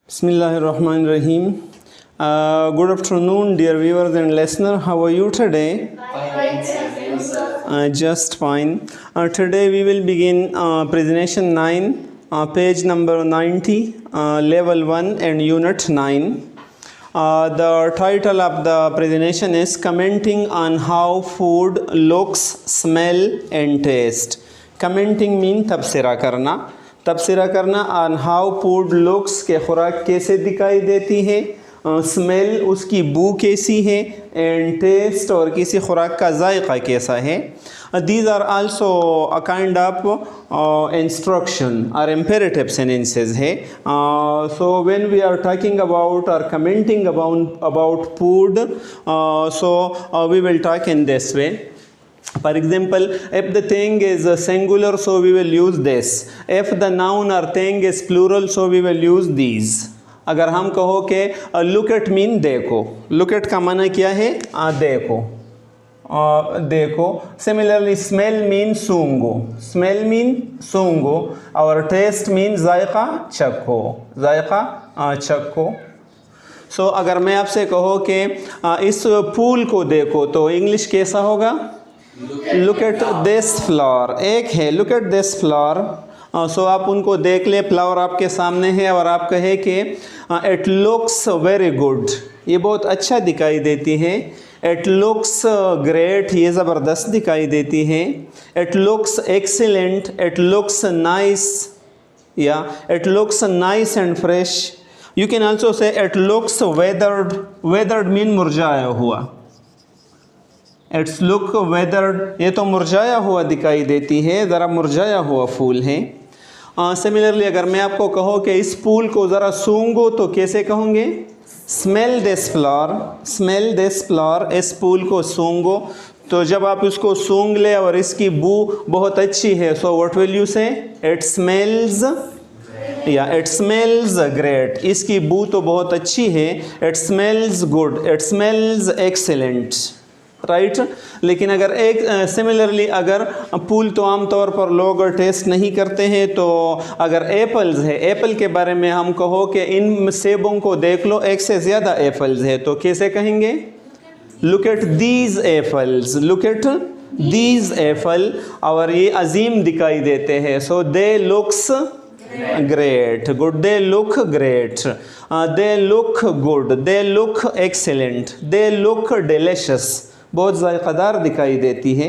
Bismillahirrahmanirrahim. Good afternoon, dear viewers and listeners. How are you today? Just fine. Today we will begin presentation 9, page number 90, level 1 and unit 9. The title of the presentation is Commenting on How Food Looks, Smell and Taste. Commenting means तबसरा करना on how food looks के खुराक कैसे दिखाई देती है, smell उसकी बू कैसी है, एंड टेस्ट और किसी खुराक का जायका कैसा है. These are also a kind of instruction or imperative sentences है. So when we are talking about or commenting about food, so we will talk in this way. For example, if the thing is singular, so we will use this. If the noun or thing is plural, so we will use these. अगर हम कहो कि look at mean देखो, look at का माना क्या है? देखो, देखो. Similarly, smell mean सूंघो, smell mean सूंघो. और taste mean जायका चखो, जायका चखो. So अगर मैं आपसे कहो कि इस फूल को देखो, तो इंग्लिश कैसा होगा? Look at this flower. एक है look at this flower. सो आप उनको देख ले, फ्लावर आपके सामने है और आप कहे कि it looks very good, ये बहुत अच्छा दिखाई देती है. It looks great, ये ज़बरदस्त दिखाई देती है. It looks excellent, it looks nice, yeah, it looks nice and fresh. You can also say it looks weathered. Weathered mean मुरझाया हुआ. इट्स लुक वेदर्ड, ये तो मुरझाया हुआ दिखाई देती है, ज़रा मुरझाया हुआ फूल है. सिमिलरली अगर मैं आपको कहो कि इस फूल को ज़रा सूंघो, तो कैसे कहोगे? Smell this flower, smell this flower. इस फूल को सूंघो. तो जब आप इसको सूंघ ले और इसकी बू बहुत अच्छी है, सो व्हाट विल यू से? इट स्मेल्स, या इट स्मेल्स ग्रेट, इसकी बू तो बहुत अच्छी है. It smells good, it smells excellent, right. लेकिन अगर एक सिमिलरली अगर फूल तो आमतौर पर लोग टेस्ट नहीं करते हैं, तो अगर एप्पल्स है, एप्पल के बारे में हम कहो कि इन सेबों को देख लो, एक से ज़्यादा एप्पल्स है, तो कैसे कहेंगे? Look at these apples, look at these apple. और ये अजीम दिखाई देते हैं, so they looks great, good, they look great, they look good, they look excellent, they look delicious, बहुत जायकादार दिखाई देती है.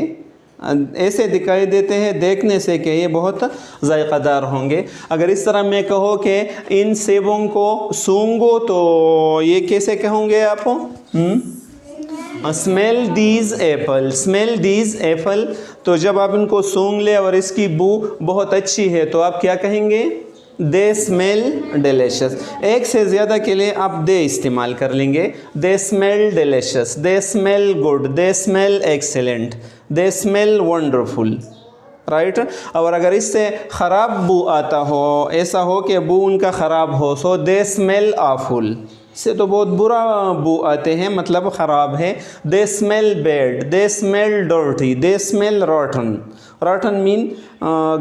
ऐसे दिखाई देते हैं देखने से कि ये बहुत जायकादार होंगे. अगर इस तरह मैं कहो कि इन सेबों को सूंघो, तो ये कैसे कहोगे आप? Smell these Apple, smell these Apple. तो जब आप इनको सूंघ ले और इसकी बू बहुत अच्छी है, तो आप क्या कहेंगे? दे स्मेल डिलिशियस. एक से ज़्यादा के लिए आप दे इस्तेमाल कर लेंगे. दे स्मेल डिलिशियस, दे स्मेल गुड, दे स्मेल एक्सेलेंट, दे स्मेल वंडरफुल, राइट. और अगर इससे ख़राब बू आता हो, ऐसा हो कि बू उनका ख़राब हो, सो दे स्मेल ऑफुल, से तो बहुत बुरा बू आते हैं, मतलब ख़राब है. दे स्मेल बैड, दे स्मेल डर्टी, दे स्मेल रॉटन. रॉटन मीन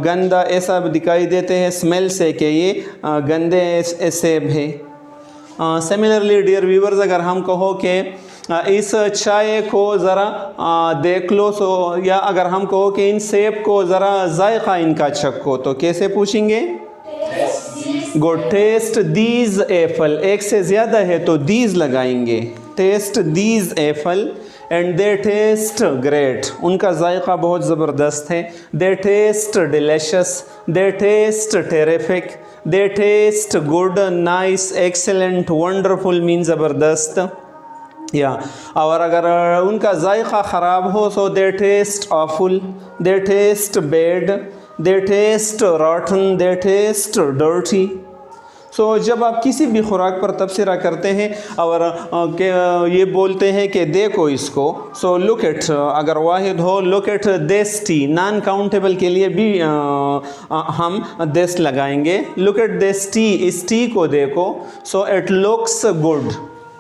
गंदा, ऐसा दिखाई देते हैं स्मेल से कि ये गंदे सेब है. सिमिलरली डियर व्यूवर्स, अगर हम कहो कि इस चाय को ज़रा देख लो, सो या अगर हम कहो कि इन सेब को ज़रा जायका इनका चखो, तो कैसे पूछेंगे? Good, taste these apple. एक से ज़्यादा है तो दीज लगाएंगे. Taste these apple and they taste great, उनका जायका बहुत ज़बरदस्त है. They taste delicious, they taste terrific, they taste good, nice, excellent, wonderful mean ज़बरदस्त, या. और अगर उनका जायका ख़राब हो, so they taste awful, they taste bad, they taste rotten, they taste dirty. So जब आप किसी भी खुराक पर तबसरा करते हैं और ये बोलते हैं कि देखो इसको, सो लुक एट, अगर वाहिद हो look at this T, non countable के लिए भी हम दिस लगाएंगे. लुक एट दिस टी, इस टी को देखो. सो इट लुक्स गुड,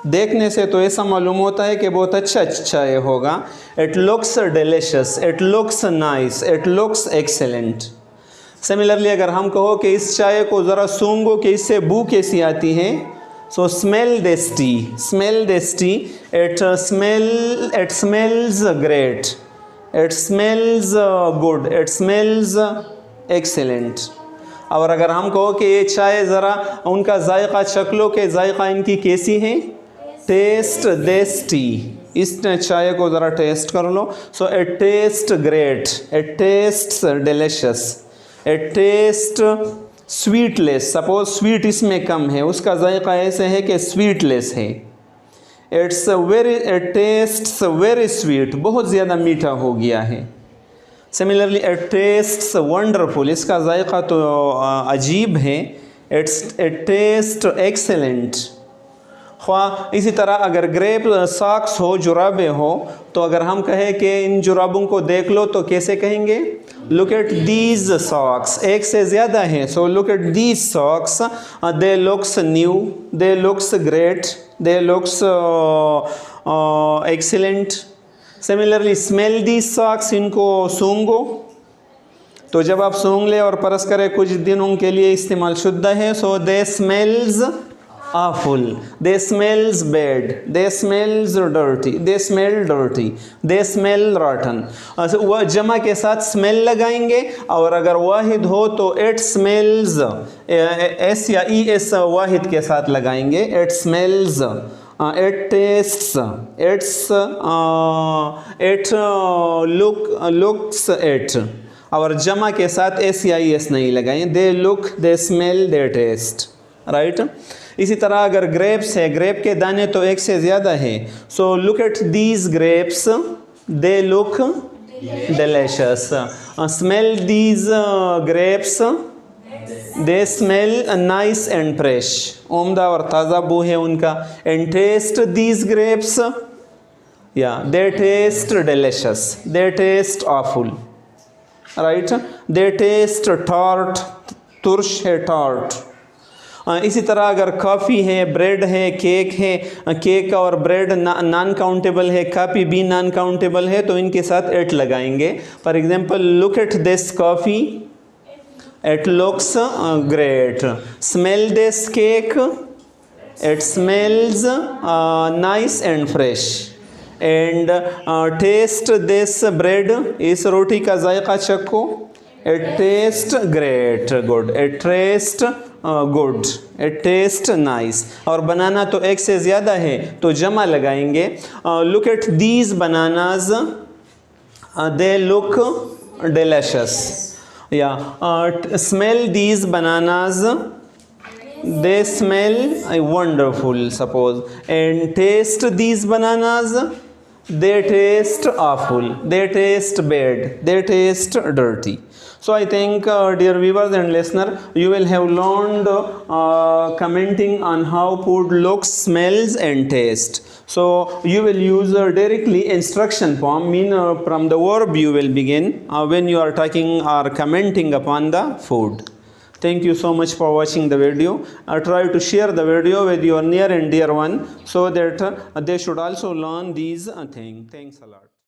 देखने से तो ऐसा मालूम होता है कि बहुत अच्छा ये होगा. It looks delicious, it looks nice, it looks excellent. Similarly अगर हम कहो कि इस चाय को ज़रा सूंघो कि इससे बू कैसी आती है, so smell this tea, smell this tea, it smells great, it smells good, it smells excellent. और अगर हम कहो कि ये चाय ज़रा उनका जायका चख लो कि जायका इनकी कैसी है, टेस्ट दिस टी, इस चाय को ज़रा टेस्ट कर लो, so it taste great, it taste delicious, it taste sweetless, suppose sweet इसमें कम है, उसका जायका ऐसे है कि स्वीटलेस है, इट टेस्ट्स वेरी स्वीट, बहुत ज़्यादा मीठा हो गया है। सिमिलरली इट टेस्ट्स वंडरफुल, इसका जायका तो अजीब है, इट टेस्ट एक्सेलेंट। ख्वाह इसी तरह अगर ग्रेप सॉक्स हो, जुराबे हो, तो अगर हम कहें कि इन जुराबों को देख लो तो कैसे कहेंगे, लुक एट दीज सॉक्स, एक से ज़्यादा है, so look at these socks, they looks new, they looks great, they looks excellent. Similarly smell these socks, इनको सूंघो, तो जब आप सूंघ ले और परस करें कुछ दिनों के लिए इस्तेमाल शुद्ध है, सो दे smells awful, they smells bad, they smells dirty, they smell dirty, they smell rotten। वह जमा के साथ स्मेल लगाएंगे, और अगर वाहिद हो तो इट स्मेल्स, एस या ई एस वाहिद के साथ लगाएंगे, it smells, it tests, it looks it, और जमा के साथ एस या ई एस नहीं लगाएं, they look, they smell, they taste, right. इसी तरह अगर ग्रेप्स है, ग्रेप के दाने तो एक से ज़्यादा है, so look at these grapes, they look delicious, smell these grapes, they smell nice and fresh, उम्दा और ताज़ा बू है उनका, एंड टेस्ट दीज ग्रेप्स, या दे taste delicious, they taste awful, right, they test tort, तुर्श है टॉर्ट। इसी तरह अगर कॉफ़ी है, ब्रेड है, केक है, केक और ब्रेड नॉन काउंटेबल है, कॉफ़ी भी नॉन काउंटेबल है, तो इनके साथ एट लगाएंगे। For example look at this coffee, it looks great, smell this cake, it smells nice and fresh, and taste this bread, इस रोटी का जायका चखो, it taste great good, it taste good, it taste nice. और banana तो एक से ज़्यादा है तो जमा लगाएंगे, look at these bananas, they look delicious, या smell these bananas, they smell wonderful suppose, and taste these bananas, they taste awful, they taste bad, they taste dirty. So I think dear viewers and listener, you will have learned commenting on how food looks, smells and taste. So you will use directly instruction form, mean from the verb you will begin when you are talking or commenting upon the food. Thank you so much for watching the video. Try to share the video with your near and dear one so that they should also learn these things. Thanks a lot.